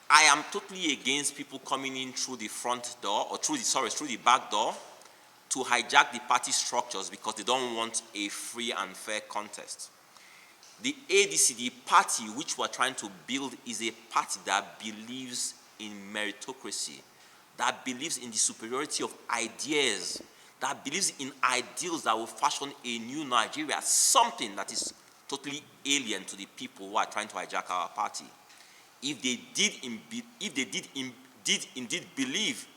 I am totally against people coming in through the front door, or through the back door, to hijack the party structures because they don't want a free and fair contest. The ADC, the party which we're trying to build, is a party that believes in meritocracy, that believes in the superiority of ideas, that believes in ideals that will fashion a new Nigeria, something that is totally alien to the people who are trying to hijack our party. If they did indeed believe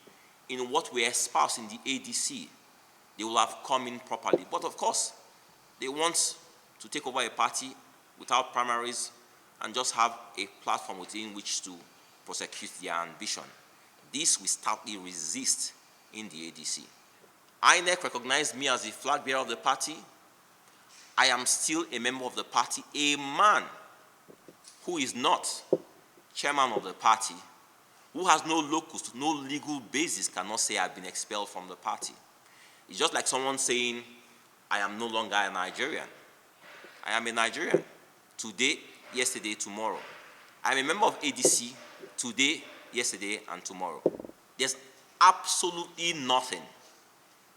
in what we espouse in the ADC, they will have come in properly. But of course, they want to take over a party without primaries and just have a platform within which to prosecute their ambition. This we stoutly resist in the ADC. INEC recognized me as the flag bearer of the party. I am still a member of the party. A man who is not chairman of the party, who has no locus, no legal basis, cannot say I've been expelled from the party. It's just like someone saying, I am no longer a Nigerian. I am a Nigerian. Today, yesterday, tomorrow. I'm a member of ADC today, yesterday, and tomorrow. There's absolutely nothing,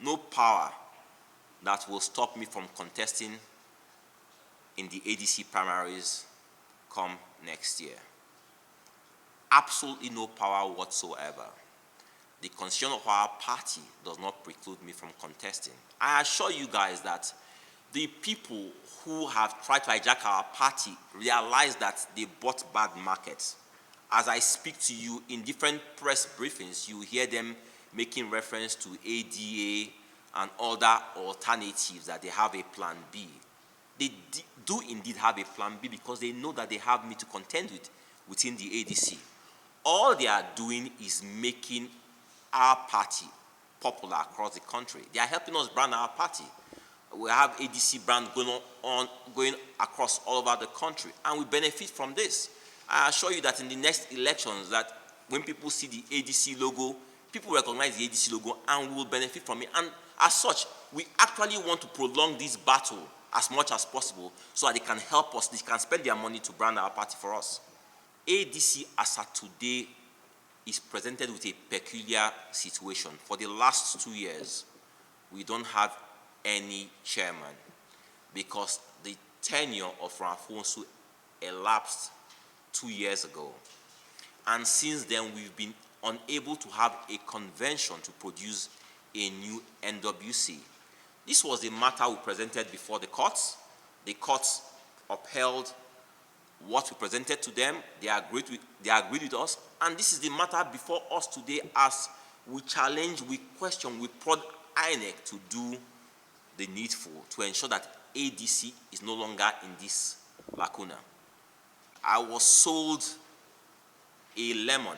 no power that will stop me from contesting in the ADC primaries come next year. Absolutely no power whatsoever. The constitution of our party does not preclude me from contesting. I assure you guys that the people who have tried to hijack our party realize that they bought bad markets. As I speak to you in different press briefings, you hear them making reference to ADA and other alternatives, that they have a plan B. They do indeed have a plan B because they know that they have me to contend with within the ADC. All they are doing is making our party popular across the country. They are helping us brand our party. We have ADC brand going across all over the country, and we benefit from this. I assure you that in the next elections, that when people see the ADC logo, people recognize the ADC logo and we will benefit from it. And as such, we actually want to prolong this battle as much as possible so that they can help us, they can spend their money to brand our party for us. ADC as at today is presented with a peculiar situation. For the last 2 years, we don't have any chairman because the tenure of Rafonsu elapsed 2 years ago. And since then, we've been unable to have a convention to produce a new NWC. This was a matter we presented before the courts. The courts upheld what we presented to them. They agreed with us. And this is the matter before us today as we challenge, we question, we prod INEC to do the needful to ensure that ADC is no longer in this lacuna. I was sold a lemon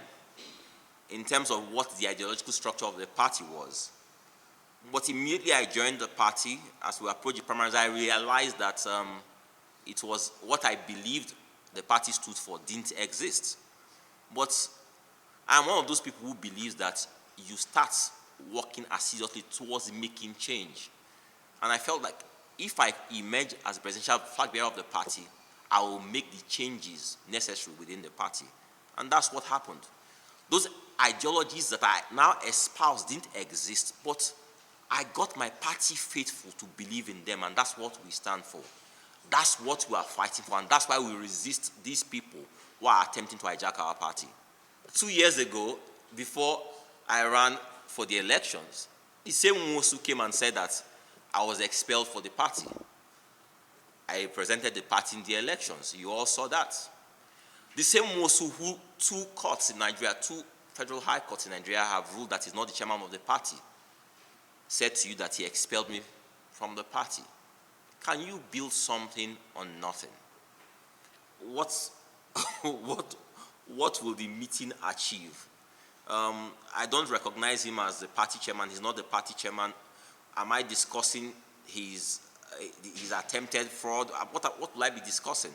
in terms of what the ideological structure of the party was. But immediately I joined the party, as we approached the primaries, I realized that it was what I believed the party stood for didn't exist. But I'm one of those people who believes that you start working assiduously towards making change. And I felt like if I emerge as the presidential flag bearer of the party, I will make the changes necessary within the party. And that's what happened. Those ideologies that I now espouse didn't exist, but I got my party faithful to believe in them, and that's what we stand for. That's what we are fighting for, and that's why we resist these people who are attempting to hijack our party. 2 years ago, before I ran for the elections, the same ones who came and said that I was expelled for the party. I represented the party in the elections. You all saw that. The same ones who two courts in Nigeria, two federal high courts in Nigeria have ruled that he's not the chairman of the party, said to you that he expelled me from the party. Can you build something on nothing? What will the meeting achieve? I don't recognize him as the party chairman. He's not the party chairman. Am I discussing his attempted fraud? What will I be discussing?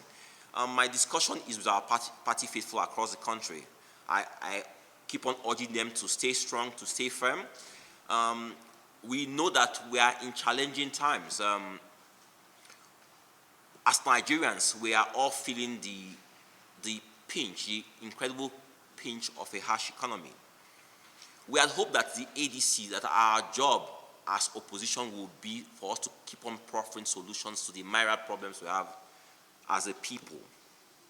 My discussion is with our party faithful across the country. I keep on urging them to stay strong, to stay firm. We know that we are in challenging times. As Nigerians, we are all feeling the pinch, the incredible pinch of a harsh economy. We had hoped that the ADC, that our job as opposition will be for us to keep on proffering solutions to the myriad problems we have as a people.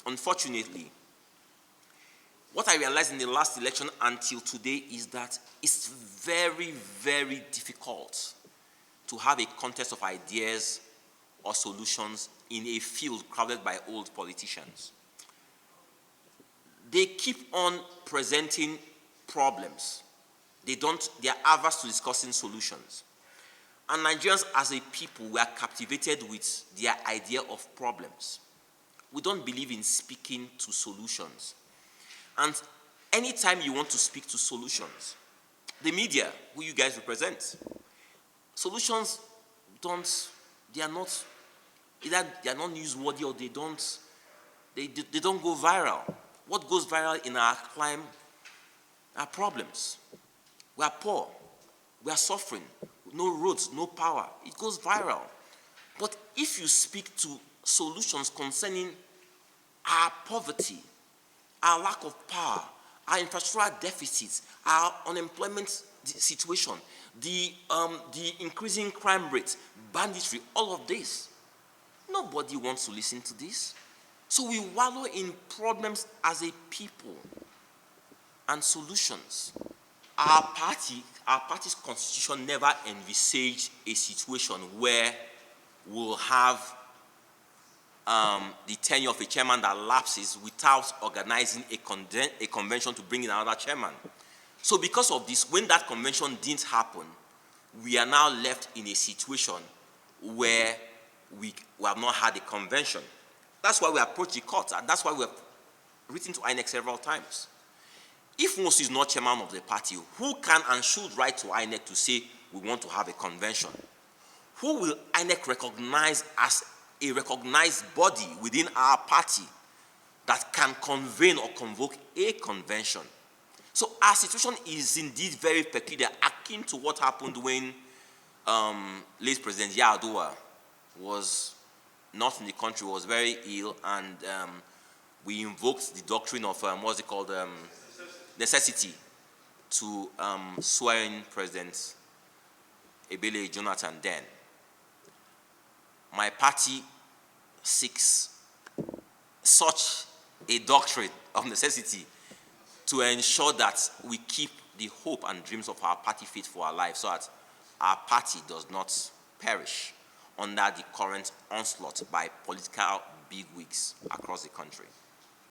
Unfortunately, what I realized in the last election until today is that it's very, very difficult to have a contest of ideas or solutions in a field crowded by old politicians. They keep on presenting problems. They are averse to discussing solutions. And Nigerians as a people were captivated with their idea of problems. We don't believe in speaking to solutions. And anytime you want to speak to solutions, the media, who you guys represent, solutions they are not newsworthy, or they don't go viral. What goes viral in our climb are problems. We are poor. We are suffering. No roads, no power. It goes viral. But if you speak to solutions concerning our poverty, our lack of power, our infrastructural deficits, our unemployment situation, the increasing crime rates, banditry, all of this, nobody wants to listen to this. So we wallow in problems as a people and solutions. Our party's constitution never envisaged a situation where we'll have the tenure of a chairman that lapses without organizing a convention to bring in another chairman. So because of this, when that convention didn't happen, we are now left in a situation where we have not had a convention. That's why we approached the court, and that's why we have written to INEC several times. If Moses is not chairman of the party, who can and should write to INEC to say we want to have a convention? Who will INEC recognize as a recognized body within our party that can convene or convoke a convention? So our situation is indeed very peculiar, akin to what happened when late President Yar'Adua was not in the country, was very ill, and we invoked the doctrine of necessity to swear in President Ebele Jonathan then. My party seeks such a doctrine of necessity to ensure that we keep the hope and dreams of our party faithful alive, so that our party does not perish under the current onslaught by political bigwigs across the country.